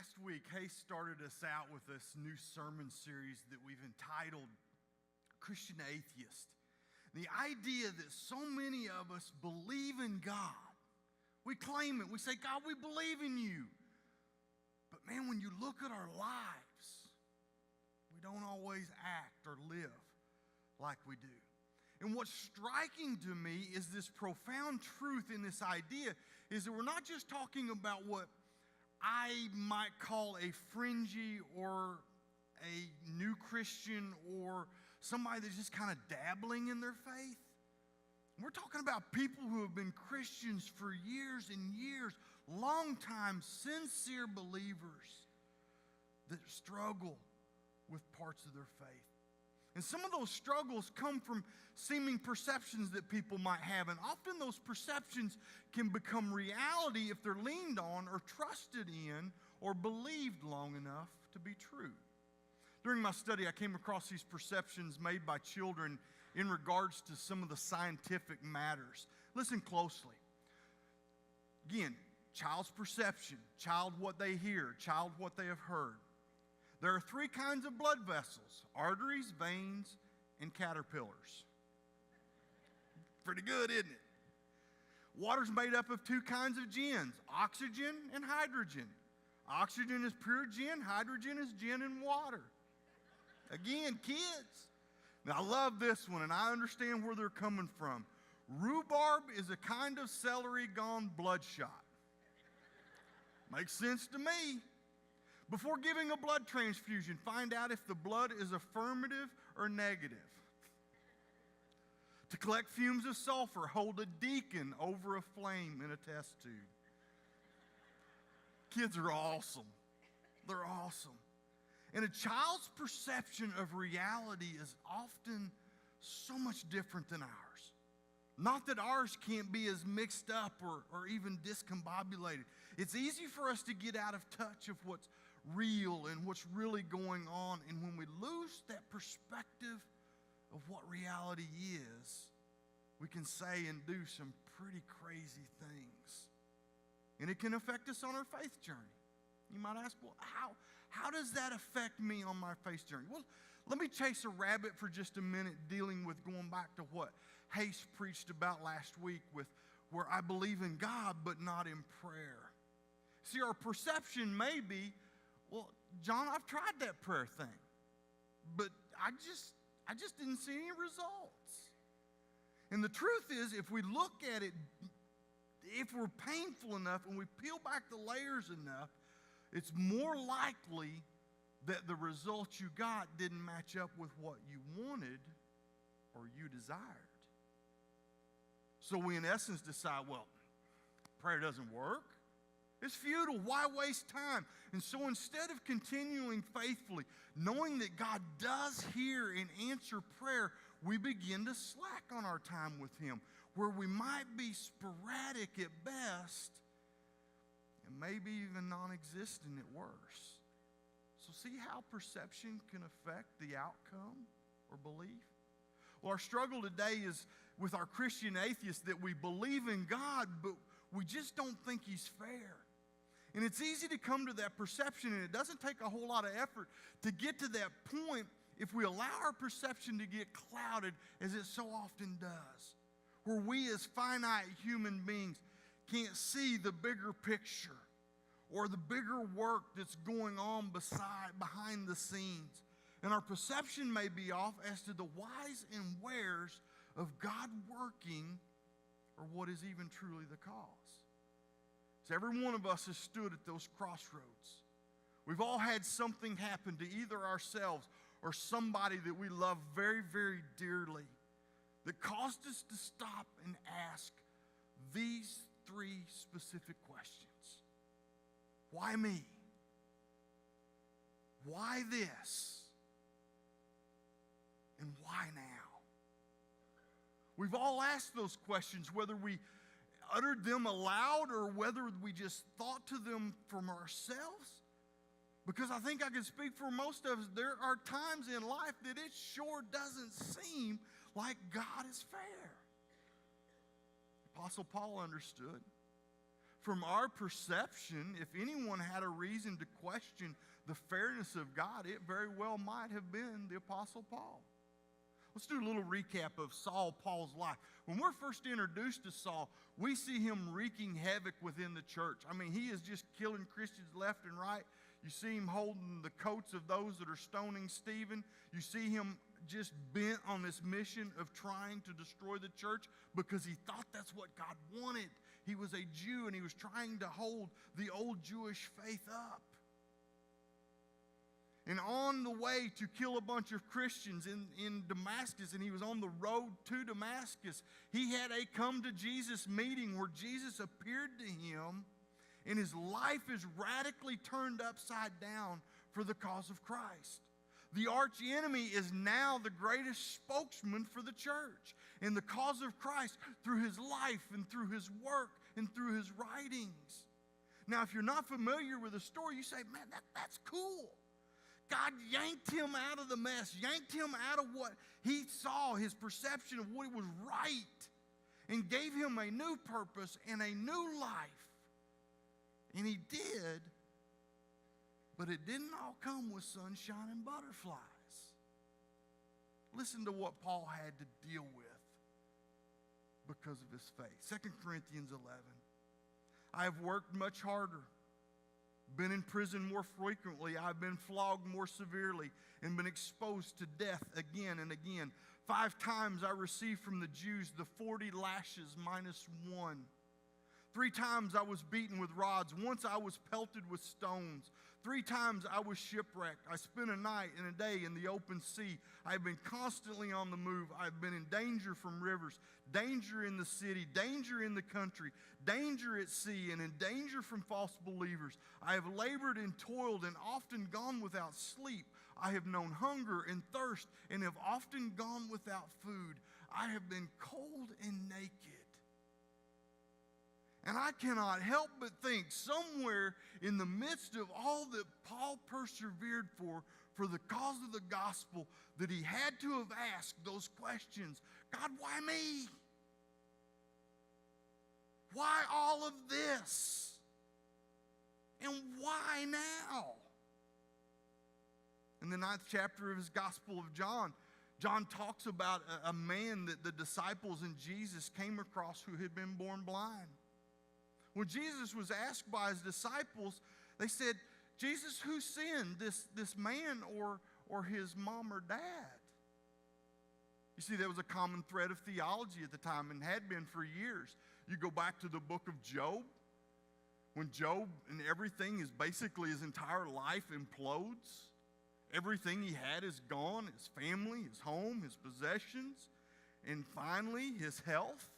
Last week, Hayes started us out with this new sermon series that we've entitled Christian Atheist. The idea that so many of us believe in God. We claim it. We say, God, we believe in you. But man, when you look at our lives, we don't always act or live like we do. And what's striking to me is this profound truth in this idea is that we're not just talking about what I might call a fringy or a new Christian or somebody that's just kind of dabbling in their faith. We're talking about people who have been Christians for years and years, long-time, sincere believers that struggle with parts of their faith. And some of those struggles come from seeming perceptions that people might have. And often those perceptions can become reality if they're leaned on or trusted in or believed long enough to be true. During my study, I came across these perceptions made by children in regards to some of the scientific matters. Listen closely. Again, child's perception, child what they hear, child what they have heard. There are three kinds of blood vessels: arteries, veins, and caterpillars. Pretty good, isn't it? Water's made up of two kinds of gens, oxygen and hydrogen. Oxygen is pure gin, hydrogen is gin and water. Again, kids. Now, I love this one, and I understand where they're coming from. Rhubarb is a kind of celery gone bloodshot. Makes sense to me. Before giving a blood transfusion, find out if the blood is affirmative or negative. To collect fumes of sulfur, hold a deacon over a flame in a test tube. Kids are awesome. They're awesome. And a child's perception of reality is often so much different than ours. Not that ours can't be as mixed up or even discombobulated. It's easy for us to get out of touch of what's real and what's really going on. And when we lose that perspective of what reality is, we can say and do some pretty crazy things. And it can affect us on our faith journey. You might ask, well, how does that affect me on my faith journey? Well, let me chase a rabbit for just a minute, dealing with going back to what Hayes preached about last week with where I believe in God but not in prayer. See, our perception may be, well, John, I've tried that prayer thing, but I just didn't see any results. And the truth is, if we look at it, if we're painful enough and we peel back the layers enough, it's more likely that the results you got didn't match up with what you wanted or you desired. So we, in essence, decide, well, prayer doesn't work. It's futile. Why waste time? And so instead of continuing faithfully, knowing that God does hear and answer prayer, we begin to slack on our time with Him, where we might be sporadic at best and maybe even non-existent at worst. So see how perception can affect the outcome or belief? Well, our struggle today is with our Christian atheists that we believe in God, but we just don't think He's fair. And it's easy to come to that perception, and it doesn't take a whole lot of effort to get to that point if we allow our perception to get clouded, as it so often does, where we as finite human beings can't see the bigger picture or the bigger work that's going on behind the scenes. And our perception may be off as to the whys and wheres of God working or what is even truly the cause. So every one of us has stood at those crossroads. We've all had something happen to either ourselves or somebody that we love very, very dearly that caused us to stop and ask these three specific questions. Why me? Why this? And why now? We've all asked those questions, whether we uttered them aloud or whether we just thought to them from ourselves. Because I think I can speak for most of us, there are times in life that it sure doesn't seem like God is fair. Apostle Paul understood. from our perception, if anyone had a reason to question the fairness of God, it very well might have been the Apostle Paul. Let's do a little recap of Saul, Paul's life. When we're first introduced to Saul, we see him wreaking havoc within the church. I mean, he is just killing Christians left and right. You see him holding the coats of those that are stoning Stephen. You see him just bent on this mission of trying to destroy the church because he thought that's what God wanted. He was a Jew and he was trying to hold the old Jewish faith up. And on the way to kill a bunch of Christians in Damascus, and he was on the road to Damascus, he had a come to Jesus meeting where Jesus appeared to him, and his life is radically turned upside down for the cause of Christ. The arch enemy is now the greatest spokesman for the church and the cause of Christ through his life and through his work and through his writings. Now, if you're not familiar with the story, you say, man, that's cool. God yanked him out of the mess, yanked him out of what he saw, his perception of what was right, and gave him a new purpose and a new life. And he did, but it didn't all come with sunshine and butterflies. Listen to what Paul had to deal with because of his faith. 2 Corinthians 11. I have worked much harder, been in prison more frequently, I've been flogged more severely, and been exposed to death again and again. 5 times I received from the Jews the 40 lashes minus 1. 3 times I was beaten with rods. Once I was pelted with stones. 3 times I was shipwrecked. I spent a night and a day in the open sea. I have been constantly on the move. I have been in danger from rivers, danger in the city, danger in the country, danger at sea, and in danger from false believers. I have labored and toiled and often gone without sleep. I have known hunger and thirst and have often gone without food. I have been cold and naked. And I cannot help but think somewhere in the midst of all that Paul persevered for the cause of the gospel, that he had to have asked those questions. God, why me? Why all of this? And why now? In the 9th chapter of his Gospel of John, John talks about a man that the disciples and Jesus came across who had been born blind. When Jesus was asked by his disciples, they said, Jesus, who sinned, this man or his mom or dad? You see, there was a common thread of theology at the time and had been for years. You go back to the book of Job, when Job and everything is basically his entire life implodes. Everything he had is gone, his family, his home, his possessions, and finally his health.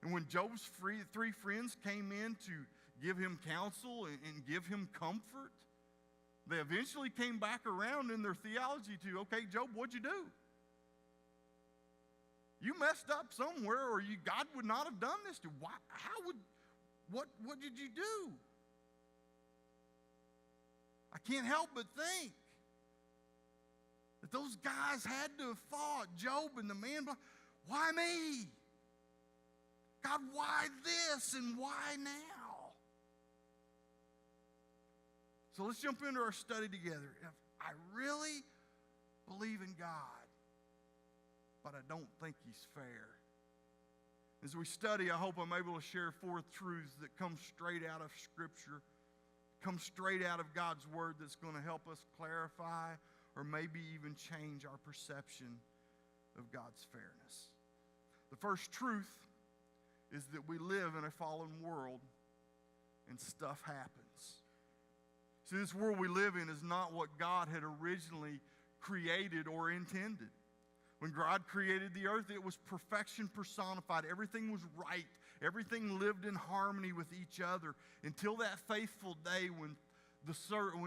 And when Job's 3 friends came in to give him counsel and give him comfort, they eventually came back around in their theology to, okay, Job, what'd you do? You messed up somewhere, or God would not have done this to you. What did you do? I can't help but think that those guys had to have thought, Job and the man, why me? God, why this and why now? So let's jump into our study together. I really believe in God, but I don't think He's fair. As we study, I hope I'm able to share 4 truths that come straight out of Scripture, come straight out of God's Word, that's going to help us clarify or maybe even change our perception of God's fairness. The first truth is that we live in a fallen world and stuff happens. See, this world we live in is not what God had originally created or intended. When God created the earth, it was perfection personified. Everything was right. Everything lived in harmony with each other until that faithful day when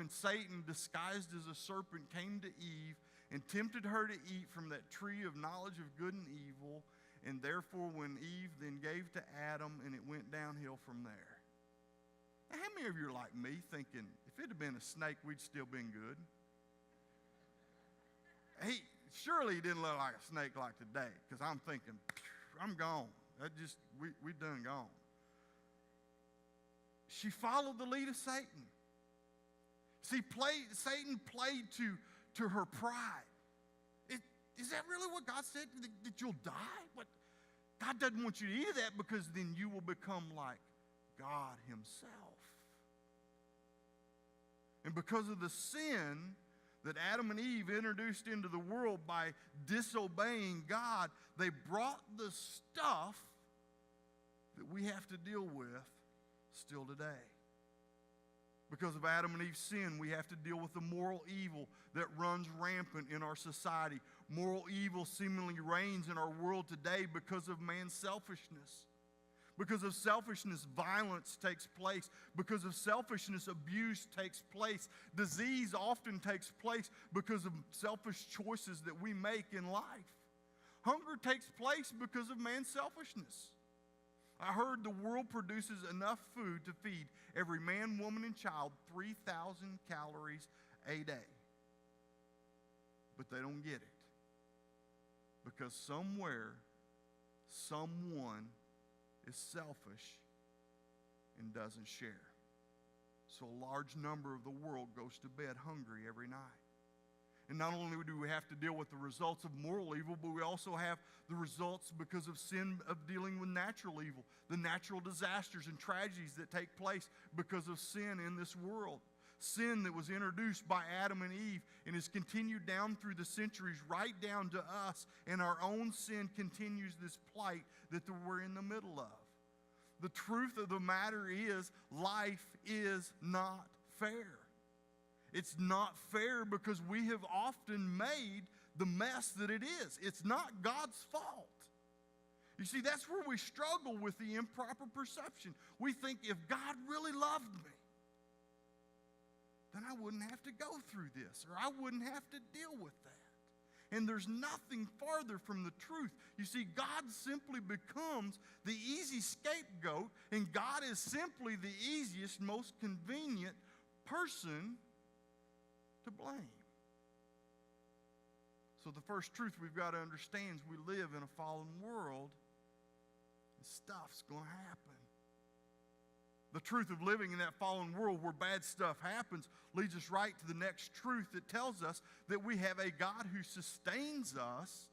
Satan, disguised as a serpent, came to Eve and tempted her to eat from that tree of knowledge of good and evil. And therefore, when Eve then gave to Adam, and it went downhill from there. Now, how many of you are like me, thinking, if it had been a snake, we'd still been good? Surely he didn't look like a snake like today, because I'm thinking, I'm gone. We done gone. She followed the lead of Satan. See, Satan played to her pride. Is that really what God said? That you'll die? What? God doesn't want you to eat of that, because then you will become like God himself. And because of the sin that Adam and Eve introduced into the world by disobeying God, they brought the stuff that we have to deal with still today. Because of Adam and Eve's sin, we have to deal with the moral evil that runs rampant in our society. Moral evil seemingly reigns in our world today because of man's selfishness. Because of selfishness, violence takes place. Because of selfishness, abuse takes place. Disease often takes place because of selfish choices that we make in life. Hunger takes place because of man's selfishness. I heard the world produces enough food to feed every man, woman, and child 3,000 calories a day. But they don't get it. Because somewhere, someone is selfish and doesn't share. So a large number of the world goes to bed hungry every night. And not only do we have to deal with the results of moral evil, but we also have the results because of sin of dealing with natural evil, the natural disasters and tragedies that take place because of sin in this world. Sin that was introduced by Adam and Eve and has continued down through the centuries right down to us, and our own sin continues this plight that we're in the middle of. The truth of the matter is, life is not fair. It's not fair because we have often made the mess that it is. It's not God's fault. You see, that's where we struggle with the improper perception. We think if God really loved me, then I wouldn't have to go through this, or I wouldn't have to deal with that. And there's nothing farther from the truth. You see, God simply becomes the easy scapegoat, and God is simply the easiest, most convenient person to blame. So the first truth we've got to understand is we live in a fallen world, and stuff's going to happen. The truth of living in that fallen world where bad stuff happens leads us right to the next truth that tells us that we have a God who sustains us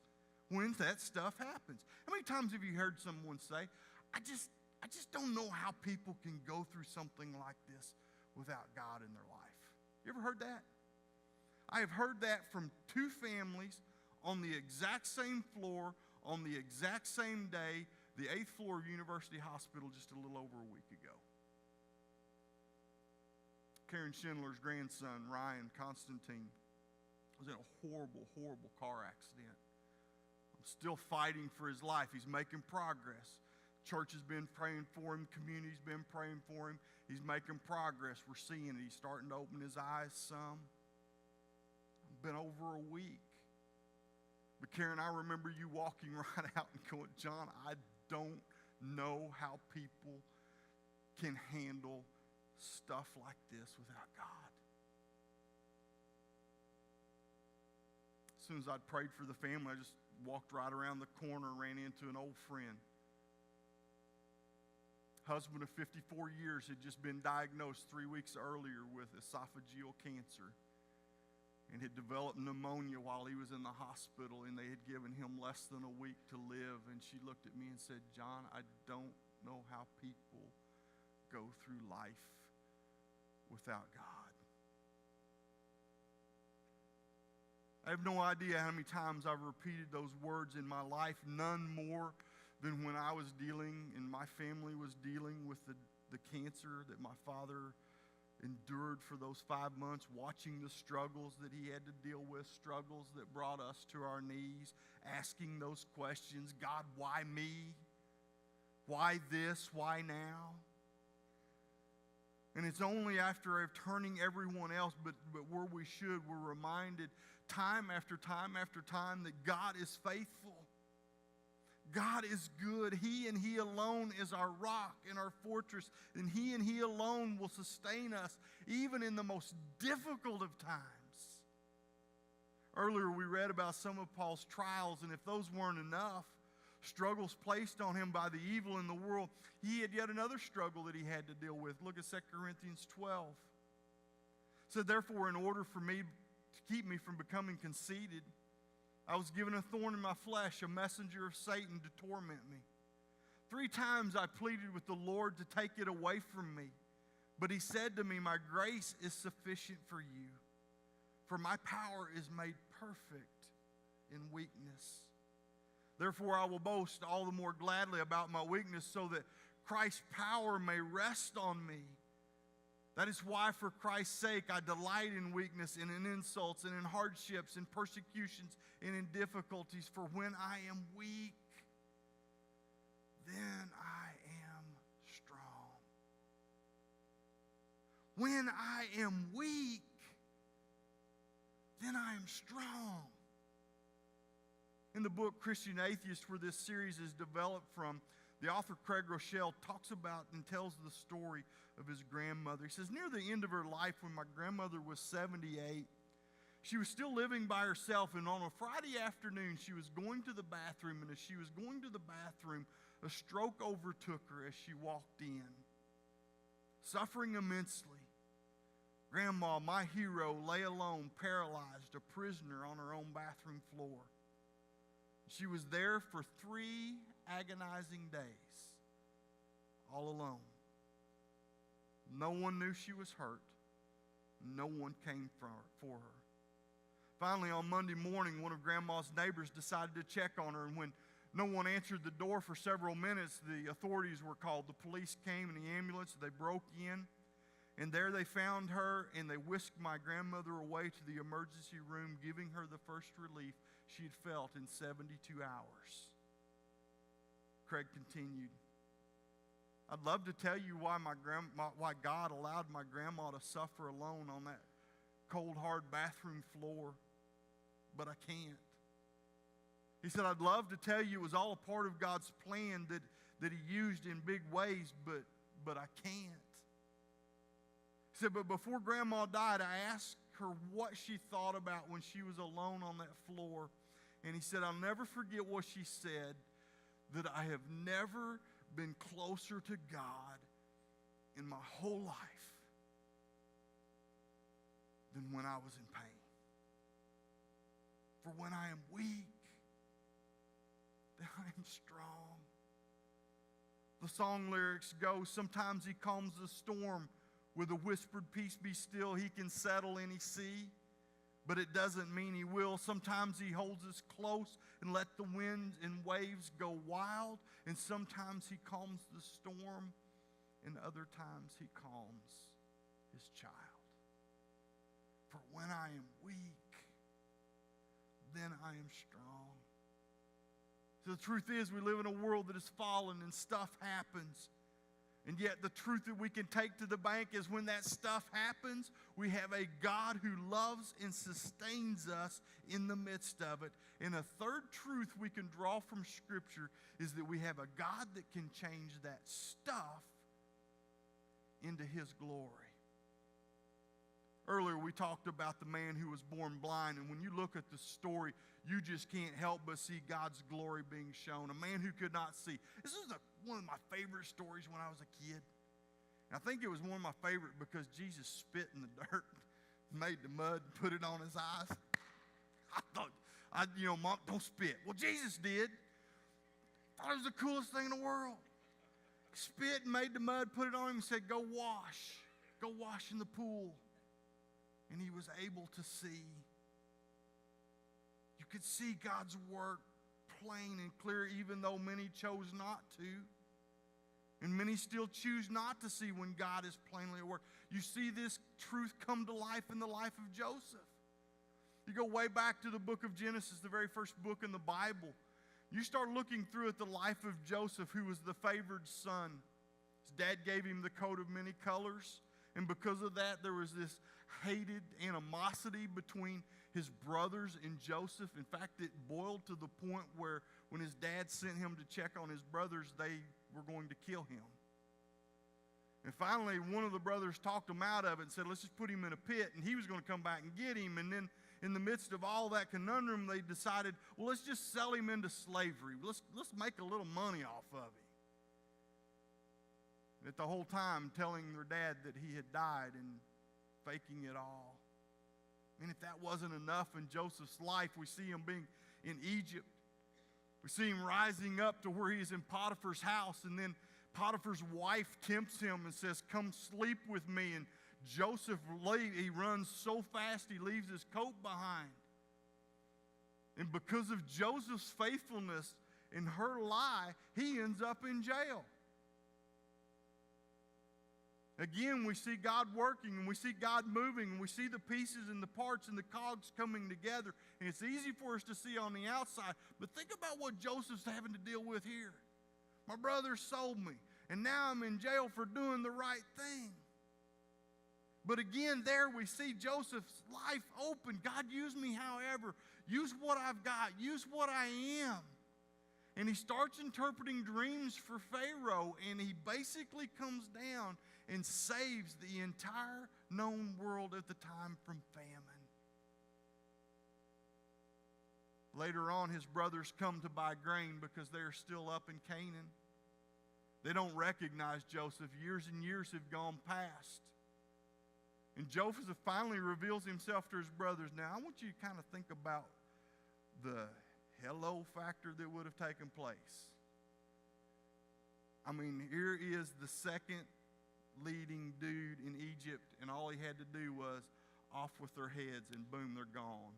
when that stuff happens. How many times have you heard someone say, I just don't know how people can go through something like this without God in their life? You ever heard that? I have heard that from two families on the exact same floor, on the exact same day, the 8th floor of University Hospital just a little over a week ago. Karen Schindler's grandson, Ryan Constantine, was in a horrible, horrible car accident. I'm still fighting for his life. He's making progress. Church has been praying for him. Community's been praying for him. He's making progress. We're seeing it. He's starting to open his eyes some. It's been over a week. But Karen, I remember you walking right out and going, John, I don't know how people can handle stuff like this without God. As soon as I'd prayed for the family, I just walked right around the corner and ran into an old friend. Husband of 54 years had just been diagnosed 3 weeks earlier with esophageal cancer and had developed pneumonia while he was in the hospital, and they had given him less than a week to live. And she looked at me and said, John, I don't know how people go through life without God. I have no idea how many times I've repeated those words in my life, none more than when I was dealing and my family was dealing with the cancer that my father endured for those 5 months, watching the struggles that he had to deal with, struggles that brought us to our knees, asking those questions, God, why me? Why this? Why now? And it's only after turning everyone else, but where we should, we're reminded time after time after time that God is faithful. God is good. He and He alone is our rock and our fortress, and He alone will sustain us even in the most difficult of times. Earlier we read about some of Paul's trials, and if those weren't enough, struggles placed on him by the evil in the world, he had yet another struggle that he had to deal with. Look at 2 Corinthians 12. It said, therefore, in order for me to keep me from becoming conceited, I was given a thorn in my flesh, a messenger of Satan to torment me. 3 times I pleaded with the Lord to take it away from me. But he said to me, my grace is sufficient for you, for my power is made perfect in weakness. Therefore I will boast all the more gladly about my weakness, so that Christ's power may rest on me. That is why, for Christ's sake, I delight in weakness and in insults and in hardships and persecutions and in difficulties. For when I am weak, then I am strong. When I am weak, then I am strong. In the book Christian Atheist, where this series is developed from, the author Craig Rochelle talks about and tells the story of his grandmother. He says, near the end of her life, when my grandmother was 78, she was still living by herself, and on a Friday afternoon, she was going to the bathroom, and as she was going to the bathroom, a stroke overtook her as she walked in. Suffering immensely, Grandma, my hero, lay alone, paralyzed, a prisoner on her own bathroom floor. She was there for 3 agonizing days, all alone. No one knew she was hurt. No one came for her. Finally, on Monday morning, one of Grandma's neighbors decided to check on her, and when no one answered the door for several minutes, the authorities were called. The police came in the ambulance. They broke in, and there they found her, and they whisked my grandmother away to the emergency room, giving her the first relief she had felt in 72 hours. Craig continued, I'd love to tell you why why God allowed my grandma to suffer alone on that cold, hard bathroom floor, but I can't. He said, I'd love to tell you it was all a part of God's plan that he used in big ways, but I can't. He said, but before Grandma died, I asked her what she thought about when she was alone on that floor. And he said, I'll never forget what she said, that I have never been closer to God in my whole life than when I was in pain. For when I am weak, then I am strong. The song lyrics go, sometimes he calms the storm with a whispered peace be still. He can settle any sea, but it doesn't mean he will. Sometimes he holds us close and let the winds and waves go wild. And sometimes he calms the storm, and other times he calms his child. For when I am weak, then I am strong. So the truth is, we live in a world that is fallen and stuff happens. And yet the truth that we can take to the bank is when that stuff happens, we have a God who loves and sustains us in the midst of it. And a third truth we can draw from Scripture is that we have a God that can change that stuff into His glory. Earlier we talked about the man who was born blind, and when you look at the story, you just can't help but see God's glory being shown. A man who could not see. This is one of my favorite stories when I was a kid. And I think it was one of my favorite because Jesus spit in the dirt, made the mud, and put it on his eyes. I thought, Mom, don't spit. Well, Jesus did. I thought it was the coolest thing in the world. Spit and made the mud, put it on him, and said, go wash. Go wash in the pool. And he was able to see. You could see God's work plain and clear, even though many chose not to. And many still choose not to see when God is plainly at work. You see this truth come to life in the life of Joseph. You go way back to the book of Genesis, the very first book in the Bible. You start looking through at the life of Joseph, who was the favored son. His dad gave him the coat of many colors. And because of that, there was this hated animosity between his brothers and Joseph. In fact, it boiled to the point where when his dad sent him to check on his brothers, they were going to kill him. And finally, one of the brothers talked him out of it and said, let's just put him in a pit, and he was going to come back and get him. And then in the midst of all that conundrum, they decided, well, let's just sell him into slavery. Let's make a little money off of him. At the whole time telling their dad that he had died and faking it all. And if that wasn't enough in Joseph's life, we see him being in Egypt. We see him rising up to where he's in Potiphar's house, and then Potiphar's wife tempts him and says, come sleep with me. And Joseph, he runs so fast he leaves his coat behind. And because of Joseph's faithfulness in her lie, he ends up in jail. Again, we see God working, and we see God moving, and we see the pieces and the parts and the cogs coming together. And it's easy for us to see on the outside, but think about what Joseph's having to deal with here. My brother sold me, and now I'm in jail for doing the right thing. But again, there we see Joseph's life open. God, use me however. Use what I've got. Use what I am. And he starts interpreting dreams for Pharaoh, and he basically comes down and saves the entire known world at the time from famine. Later on, his brothers come to buy grain because they are still up in Canaan. They don't recognize Joseph. Years and years have gone past. And Joseph finally reveals himself to his brothers. Now, I want you to kind of think about the hello factor that would have taken place. I mean, here is the second leading dude in Egypt, and all he had to do was off with their heads, and boom, they're gone.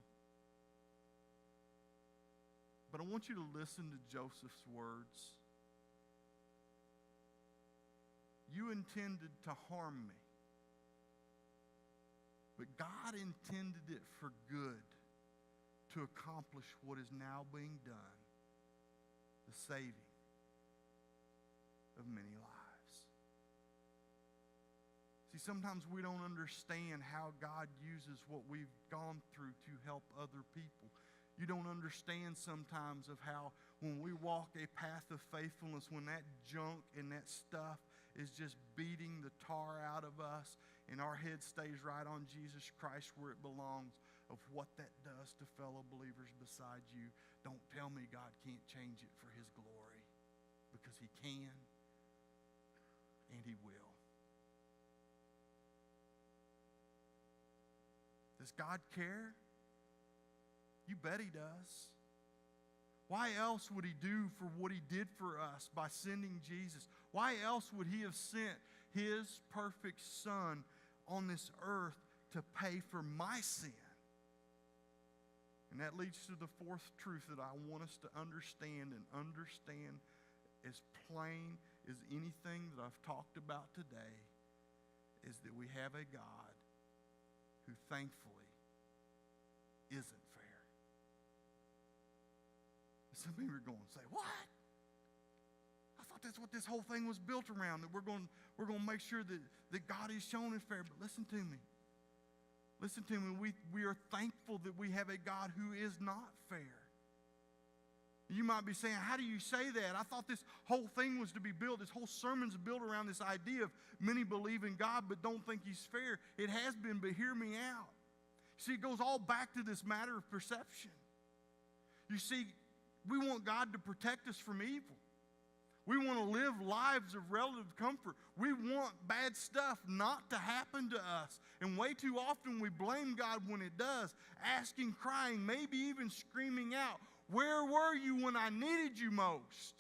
But I want you to listen to Joseph's words. You intended to harm me, but God intended it for good, to accomplish what is now being done, the saving of many lives. See, sometimes we don't understand how God uses what we've gone through to help other people. You don't understand sometimes of how when we walk a path of faithfulness, when that junk and that stuff is just beating the tar out of us and our head stays right on Jesus Christ where it belongs, of what that does to fellow believers beside you. Don't tell me God can't change it for his glory, because he can and he will. Does God care? You bet he does. Why else would he do for what he did for us by sending Jesus? Why else would he have sent his perfect Son on this earth to pay for my sin? And that leads to the fourth truth that I want us to understand, and understand as plain as anything that I've talked about today, is that we have a God who thankfully isn't fair. Some people are going to say, what? I thought that's what this whole thing was built around, that we're going to make sure that God is shown as fair. But listen to me. Listen to me. We are thankful that we have a God who is not fair. You might be saying, how do you say that? I thought this whole thing was to be built, this whole sermon's built around this idea of many believe in God but don't think he's fair. It has been, but hear me out. See, it goes all back to this matter of perception. You see, we want God to protect us from evil. We want to live lives of relative comfort. We want bad stuff not to happen to us. And way too often we blame God when it does, asking, crying, maybe even screaming out, where were you when I needed you most?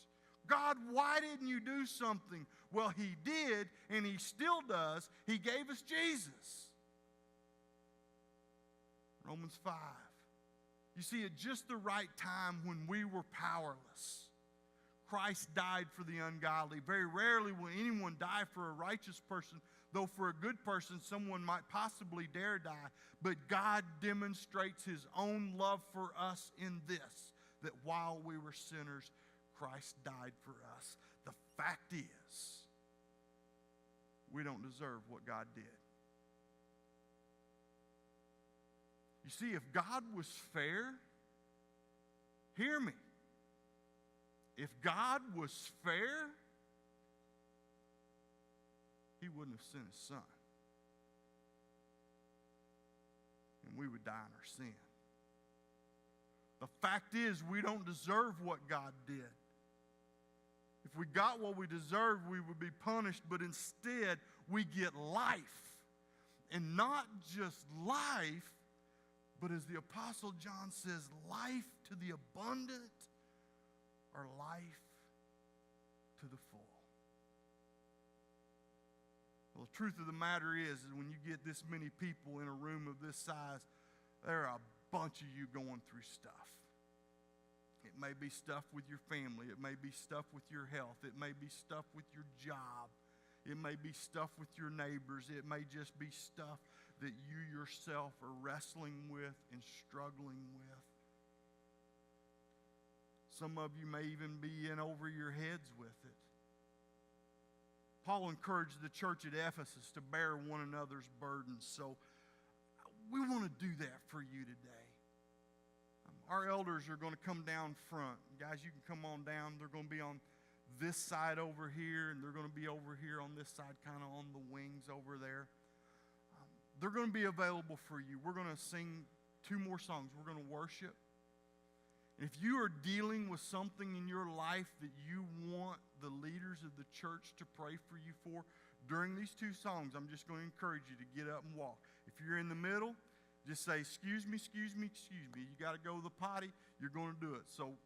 God, why didn't you do something? Well, he did, and he still does. He gave us Jesus. Romans 5. You see, at just the right time when we were powerless, Christ died for the ungodly. Very rarely will anyone die for a righteous person, though for a good person someone might possibly dare die. But God demonstrates his own love for us in this, that while we were sinners, Christ died for us. The fact is, we don't deserve what God did. You see, if God was fair, hear me. If God was fair, he wouldn't have sent his Son. And we would die in our sin. The fact is, we don't deserve what God did. If we got what we deserved, we would be punished, but instead, we get life. And not just life, but as the Apostle John says, life to the abundant or life to the full. Well, the truth of the matter is when you get this many people in a room of this size, there are a bunch of you going through stuff. It may be stuff with your family. It may be stuff with your health. It may be stuff with your job. It may be stuff with your neighbors. It may just be stuff that you yourself are wrestling with and struggling with. Some of you may even be in over your heads with it. Paul encouraged the church at Ephesus to bear one another's burdens. So we want to do that for you today. Our elders are going to come down front. Guys, you can come on down. They're going to be on this side over here, and they're going to be over here on this side, kind of on the wings over there. They're going to be available for you. We're going to sing 2 more songs. We're going to worship. If you are dealing with something in your life that you want the leaders of the church to pray for you for, during these 2 songs, I'm just going to encourage you to get up and walk. If you're in the middle, just say, excuse me, excuse me, excuse me. You got to go to the potty, you're going to do it. So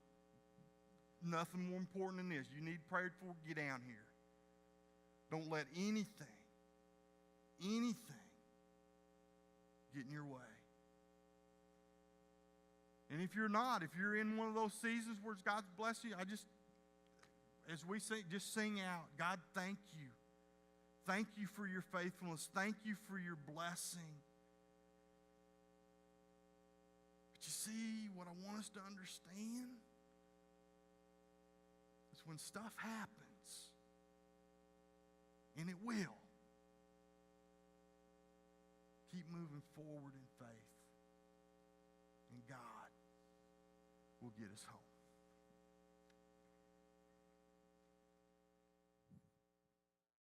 nothing more important than this. You need prayed for, get down here. Don't let anything get in your way. And if you're not, if you're in one of those seasons where God's blessed you, as we sing, just sing out, God, thank you. Thank you for your faithfulness. Thank you for your blessing. But you see, what I want us to understand is when stuff happens, and it will, keep moving forward in faith, and God will get us home.